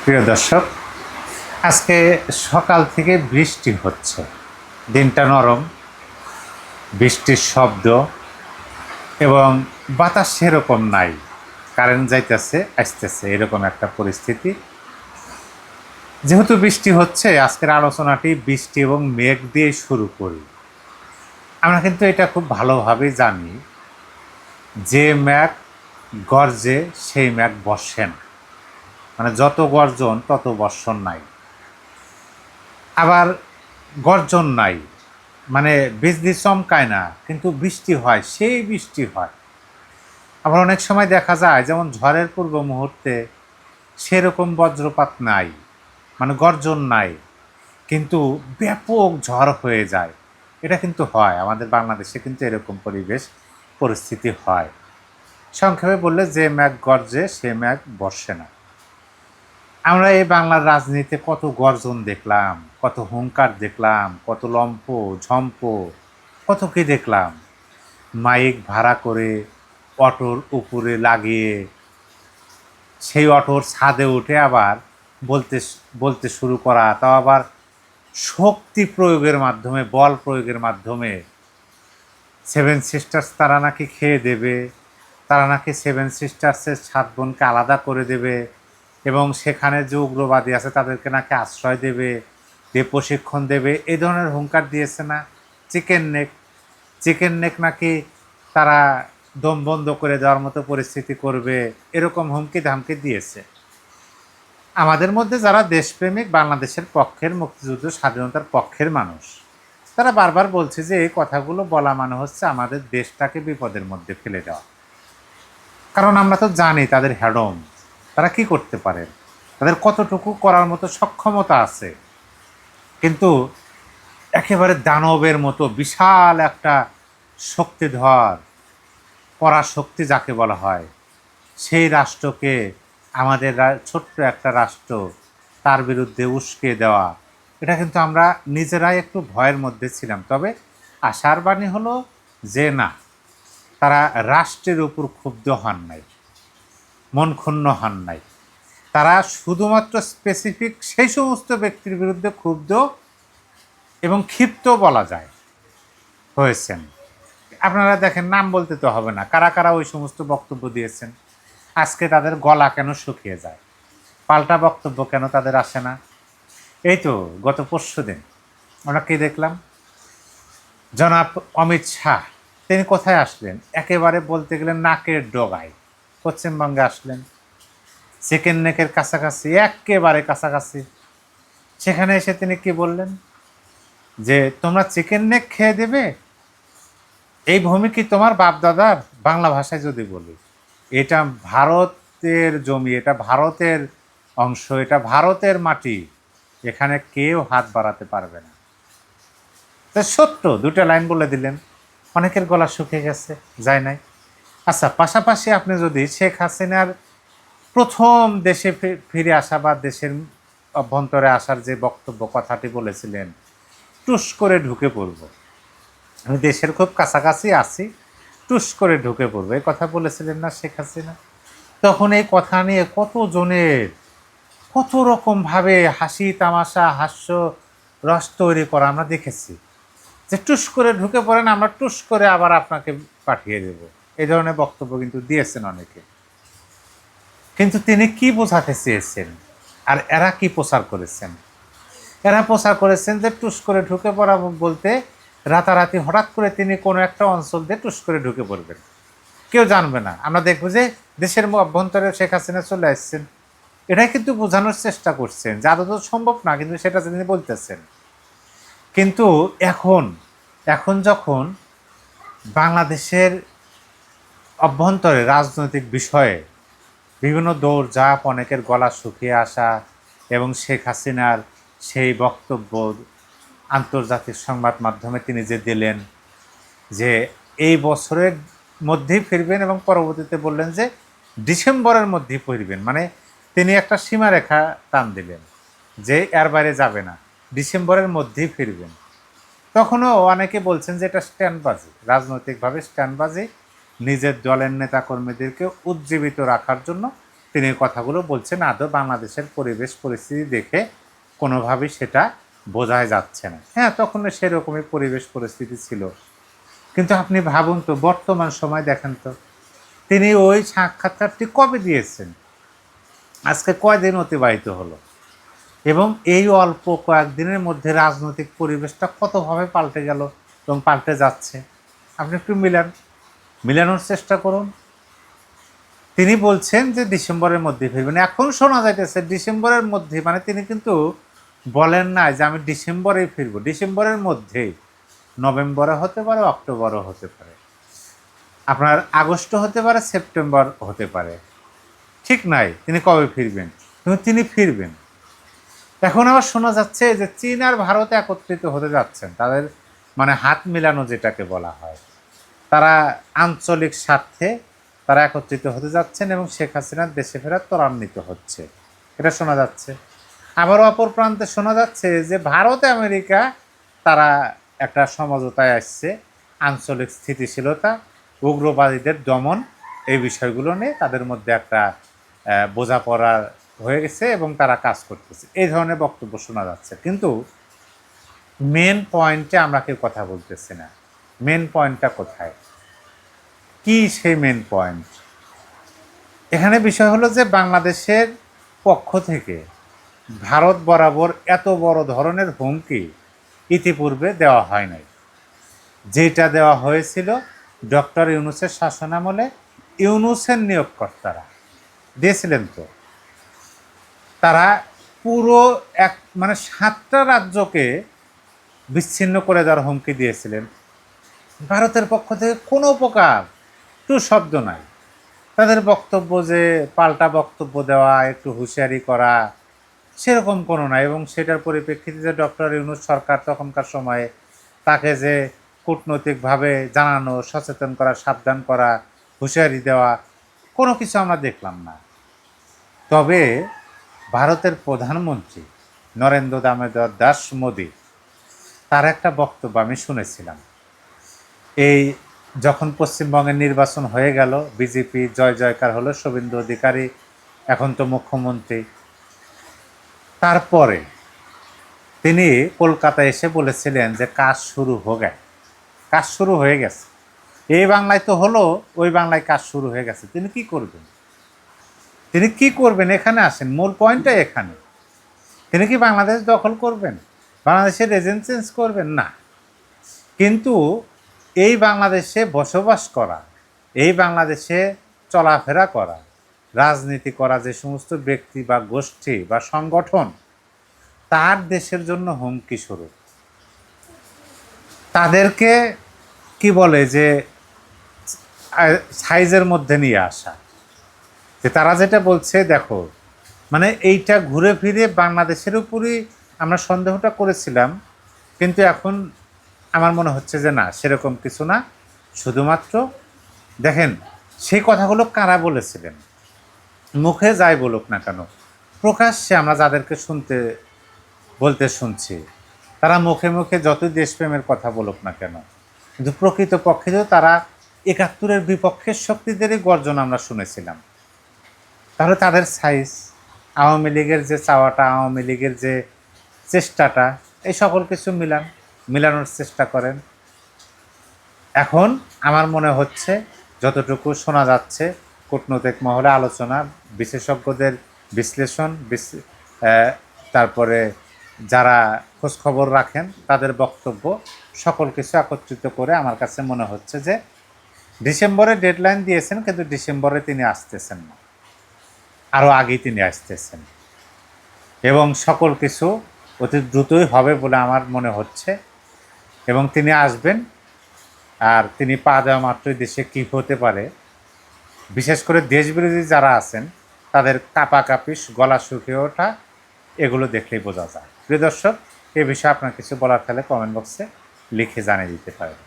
প্রিয় দর্শক, আজকে সকাল থেকে বৃষ্টি হচ্ছে। দিনটা নরম, বৃষ্টির শব্দ এবং বাতাস সেরকম নাই, কারেন্ট যাইতেছে আসতেছে, এরকম একটা পরিস্থিতি। যেহেতু বৃষ্টি হচ্ছে, আজকের আলোচনাটি বৃষ্টি এবং মেঘ দিয়ে শুরু করি। আমরা কিন্তু এটা খুব ভালোভাবেই জানি যে মেঘ গর্জে সেই মেঘ বর্ষে না, মানে যত গর্জন তত বর্ষণ নাই। আবার গর্জন নাই, মানে বিজলি চমকায় না কিন্তু বৃষ্টি হয়, সেই বৃষ্টি হয়। আবার অনেক সময় দেখা যায় যেমন ঝড়ের পূর্ব মুহূর্তে সেরকম বজ্রপাত নাই, মানে গর্জন নাই, কিন্তু ব্যাপক ঝড় হয়ে যায়। এটা কিন্তু হয় আমাদের বাংলাদেশে, কিন্তু এরকম পরিবেশ পরিস্থিতি হয়। সংক্ষেপে বললে, যে মেঘ গর্জে সে মেঘ বর্ষে না। আমরা এই বাংলার রাজনীতিতে কত গর্জন দেখলাম, কত হুঙ্কার দেখলাম, কত লম্প ঝম্প, কত কি দেখলাম। মাইক ভাড়া করে অটোর উপরে লাগিয়ে সেই অটোর ছাদে উঠে আবার বলতে বলতে শুরু করা, তাও আবার শক্তি প্রয়োগের মাধ্যমে, বল প্রয়োগের মাধ্যমে। সেভেন সিস্টার্স তারা নাকি খেয়ে দেবে, তারা নাকি সেভেন সিস্টার্সের 7 বোনকে আলাদা করে দেবে এবং সেখানে যে উগ্রবাদী আছে তাদেরকে নাকি আশ্রয় দেবে, দিয়ে প্রশিক্ষণ দেবে, এই ধরনের হুঙ্কার দিয়েছে না। চিকেন নেক, চিকেন নেক নাকি তারা দম বন্ধ করে দেওয়ার মতো পরিস্থিতি করবে, এরকম হুমকি ধামকি দিয়েছে। আমাদের মধ্যে যারা দেশপ্রেমিক, বাংলাদেশের পক্ষের, মুক্তিযুদ্ধ স্বাধীনতার পক্ষের মানুষ, তারা বারবার বলছে যে এই কথাগুলো বলা মানে হচ্ছে আমাদের দেশটাকে বিপদের মধ্যে ফেলে দেওয়া। কারণ আমরা তো জানি তাদের হ্যাডম, তারা কি করতে পারে, তাদের কতটুকু করার মতো সক্ষমতা আছে। কিন্তু একেবারে দানবের মতো বিশাল একটা শক্তিধর পরাশক্তি যাকে বলা হয়, সেই রাষ্ট্রকে আমাদের ছোট্ট একটা রাষ্ট্র তার বিরুদ্ধে উস্কে দেওয়া, এটা কিন্তু আমরা নিজেরাই একটু ভয়ের মধ্যে ছিলাম। তবে আশার বাণী হলো যে না, তারা রাষ্ট্রের উপর ক্ষুব্ধ হন নাই, মন ক্ষুণ্ণ হন নাই। তারা শুধুমাত্র স্পেসিফিক সেই সমস্ত ব্যক্তির বিরুদ্ধে ক্ষুব্ধ এবং ক্ষিপ্ত বলা যায় হয়েছেন। আপনারা দেখেন, নাম বলতে তো হবে না, কারা কারা ওই সমস্ত বক্তব্য দিয়েছেন। আজকে তাদের গলা কেন শুকিয়ে যায়, পাল্টা বক্তব্য কেন তাদের আসে না? এই তো গত পরশুদিন আমরা কি দেখলাম, জনাব অমিত শাহ, তিনি কোথায় আসলেন? একেবারে বলতে গেলেন নাকের ডগায় পশ্চিমবঙ্গে আসলেন, চিকেন নেকের কাছাকাছি, একেবারে কাছাকাছি। সেখানে এসে তিনি কি বললেন, যে তোমরা চিকেন নেক খেয়ে দেবে, এই ভূমি কি তোমার বাপ দাদার? বাংলা ভাষায় যদি বলি, এটা ভারতের জমি, এটা ভারতের অংশ, এটা ভারতের মাটি, এখানে কেউ হাত বাড়াতে পারবে না। তো সত্য, দুটো লাইন বলে দিলেন, অনেকের গলা শুকিয়ে গেছে, যায় নাই। আচ্ছা, পাশাপাশি আপনি যদি শেখ হাসিনার প্রথম দেশে ফিরে আসা বা দেশের অভ্যন্তরে আসার যে বক্তব্য, কথাটি বলেছিলেন, টুস করে ঢুকে পড়ব, আমি দেশের খুব কাছাকাছি আছি, টুস করে ঢুকে পড়বো, এই কথা বলেছিলেন না শেখ হাসিনা? তখন এই কথা নিয়ে কত জনের কত রকমভাবে হাসি তামাশা, হাস্য রস তৈরি করা আমরা দেখেছি, যে টুস করে ঢুকে পড়েন, আমরা টুস করে আবার আপনাকে পাঠিয়ে দেব, এই ধরনের বক্তব্য কিন্তু দিয়েছেন অনেকে। কিন্তু তিনি কি বোঝাতে চেয়েছেন, আর এরা কি প্রচার করেছেন? এরা প্রচার করেছেন যে টুস করে ঢুকে পড়া বলতে রাতারাতি হঠাৎ করে তিনি কোনো একটা অঞ্চল দিয়ে টুস করে ঢুকে পড়বেন, কেউ জানবে না, আমরা দেখব যে দেশের অভ্যন্তরে শেখ হাসিনা চলে আসছেন। এটাই কিন্তু বোঝানোর চেষ্টা করছেন, যে আদৌ সম্ভব না, কিন্তু সেটা তিনি বলতেছেন। কিন্তু এখন এখন যখন বাংলাদেশের অভ্যন্তরে রাজনৈতিক বিষয়ে বিভিন্ন দৌড়ঝাঁপ, অনেকের গলা শুকিয়ে আসা এবং শেখ হাসিনার সেই বক্তব্য আন্তর্জাতিক সংবাদ মাধ্যমে তিনি যে দিলেন, যে এই বছরের মধ্যেই ফিরবেন এবং পরবর্তীতে বললেন যে ডিসেম্বরের মধ্যেই ফিরবেন, মানে তিনি একটা সীমারেখা টান দিলেন যে এর বাইরে যাবে না, ডিসেম্বরের মধ্যেই ফিরবেন। তখনও অনেকে বলছেন যে এটা স্ট্যান্ডবাজি, রাজনৈতিকভাবে স্ট্যান্ডবাজি, নিজের দলের নেতাকর্মীদেরকে উজ্জীবিত রাখার জন্য তিনি কথাগুলো বলছেন আদৌ বাংলাদেশের পরিবেশ পরিস্থিতি দেখে কোনোভাবেই সেটা বোঝাই যাচ্ছে না। হ্যাঁ, তখন সেরকমই পরিবেশ পরিস্থিতি ছিল, কিন্তু আপনি ভাবুন তো বর্তমান সময় দেখেন তো, তিনি ওই সাক্ষাৎকারটি কবে দিয়েছেন, আজকে কয়দিন অতিবাহিত হলো, এবং এই অল্প কয়েকদিনের মধ্যে রাজনৈতিক পরিবেশটা কতভাবে পাল্টে গেল এবং পাল্টে যাচ্ছে। আপনি একটু মিলানোর চেষ্টা করুন। তিনি বলছেন যে ডিসেম্বরের মধ্যে ফিরবেন, এখন শোনা যাইতেছে ডিসেম্বরের মধ্যে, মানে তিনি কিন্তু বলেন না যে আমি ডিসেম্বরেই ফিরবো, ডিসেম্বরের মধ্যেই, নভেম্বরে হতে পারে, অক্টোবরও হতে পারে, আপনার আগস্ট হতে পারে, সেপ্টেম্বর হতে পারে, ঠিক নাই তিনি কবে ফিরবেন, কিন্তু তিনি ফিরবেন। এখন আবার শোনা যাচ্ছে যে চীন আর ভারত একত্রিত হতে যাচ্ছেন, তাদের মানে হাত মিলানো যেটাকে বলা হয়, তারা আঞ্চলিক স্বার্থে তারা একত্রিত হতে যাচ্ছেন এবং শেখ হাসিনার দেশে ফেরা ত্বরান্বিত হচ্ছে, এটা শোনা যাচ্ছে। আবারও অপর প্রান্তে শোনা যাচ্ছে যে ভারত আমেরিকা তারা একটা সমঝোতায় আসছে, আঞ্চলিক স্থিতিশীলতা, উগ্রবাদীদের দমন, এই বিষয়গুলো নিয়ে তাদের মধ্যে একটা বোঝাপড়া হয়ে গেছে এবং তারা কাজ করতেছে, এই ধরনের বক্তব্য শোনা যাচ্ছে। কিন্তু মেন পয়েন্টে আমরা কেউ কথা বলতেছি না। মেন পয়েন্টটা কোথায়, কি সেই মেন পয়েন্ট? এখানে বিষয় হলো যে বাংলাদেশের পক্ষ থেকে ভারত বরাবর এত বড় ধরনের হুমকি ইতিপূর্বে দেওয়া হয় নাই। যেটা দেওয়া হয়েছিল ডক্টর ইউনূসের শাসনামলে ইউনূসের নিয়োগকর্তারা দিয়েছিলেন, তো তারা পুরো এক মানে 7টা রাজ্যকে বিচ্ছিন্ন করে দেওয়ার হুমকি দিয়েছিলেন। ভারতের পক্ষ থেকে কোনো প্রকার একটু শব্দ নাই। তাদের বক্তব্য যে পাল্টা বক্তব্য দেওয়া, একটু হুঁশিয়ারি করা, সেরকম কোনো না। এবং সেটার পরিপ্রেক্ষিতে যে ডক্টর ইউনূস সরকার তখনকার সময়ে তাকে যে কূটনৈতিকভাবে জানানো, সচেতন করা, সাবধান করা, হুঁশিয়ারি দেওয়া, কোনো কিছু আমরা দেখলাম না। তবে ভারতের প্রধানমন্ত্রী নরেন্দ্র দামোদর দাস মোদী, তার একটা বক্তব্য আমি শুনেছিলাম। এই যখন পশ্চিমবঙ্গের নির্বাচন হয়ে গেল, বিজেপি জয় জয়কার হলো, শুভেন্দু অধিকারী এখন তো মুখ্যমন্ত্রী, তারপরে তিনি কলকাতায় এসে বলেছিলেন যে কাজ শুরু হয়ে গেছে, এই বাংলায় তো হলো, ওই বাংলায় কাজ শুরু হয়ে গেছে। তিনি কি করবেন এখানে আসেন, মূল পয়েন্টটা এখানে। তিনি কি বাংলাদেশ দখল করবেন, বাংলাদেশের রেজিম চেঞ্জ করবেন? না। কিন্তু এই বাংলাদেশে বসবাস করা, এই বাংলাদেশে চলাফেরা করা, রাজনীতি করা যে সমস্ত ব্যক্তি বা গোষ্ঠী বা সংগঠন তার দেশের জন্য হুমকি স্বরূপ, তাদেরকে কি বলে যে সাইজের মধ্যে নিয়ে আসা, যে তারা যেটা বলছে দেখো, মানে এইটা ঘুরে ফিরে বাংলাদেশের উপরই আমরা সন্দেহটা করেছিলাম, কিন্তু এখন আমার মনে হচ্ছে যে না, সেরকম কিছু না। শুধুমাত্র দেখেন সেই কথাগুলো কারা বলেছিলেন, মুখে যাই বলুক না কেন, প্রকাশ্যে আমরা যাদেরকে বলতে শুনছি, তারা মুখে মুখে যতই দেশপ্রেমের কথা বলুক না কেন, কিন্তু প্রকৃতপক্ষে তো তারা ৭১-এর বিপক্ষের শক্তিদেরই গর্জন আমরা শুনেছিলাম। তাহলে তাদের সাইজ, আওয়ামী লীগের যে চাওয়াটা, আওয়ামী লীগের যে চেষ্টাটা, এই সকল কিছু মিলানোর চেষ্টা করেন। এখন আমার মনে হচ্ছে যতটুকু শোনা যাচ্ছে, কূটনৈতিক মহলে আলোচনা, বিশেষজ্ঞদের বিশ্লেষণ, তারপরে যারা খোঁজখবর রাখেন তাদের বক্তব্য, সকল কিছু একত্রিত করে আমার কাছে মনে হচ্ছে যে ডিসেম্বরে ডেডলাইন দিয়েছেন, কিন্তু ডিসেম্বরে তিনি আসতেছেন না, আরও আগেই তিনি আসতেছেন, এবং সকল কিছু অতি দ্রুতই হবে বলে আমার মনে হচ্ছে। এবং তিনি আসবেন, আর তিনি পা দেওয়া মাত্রই দেশে কী হতে পারে, বিশেষ করে দেশবিরোধী যারা আছেন তাদের কাঁপাকাঁপি, গলা শুকিয়ে ওঠা, এগুলো দেখলেই বোঝা যায়। প্রিয় দর্শক, এ বিষয়ে আপনার কিছু বলার থাকলে কমেন্ট বক্সে লিখে জানিয়ে দিতে পারেন।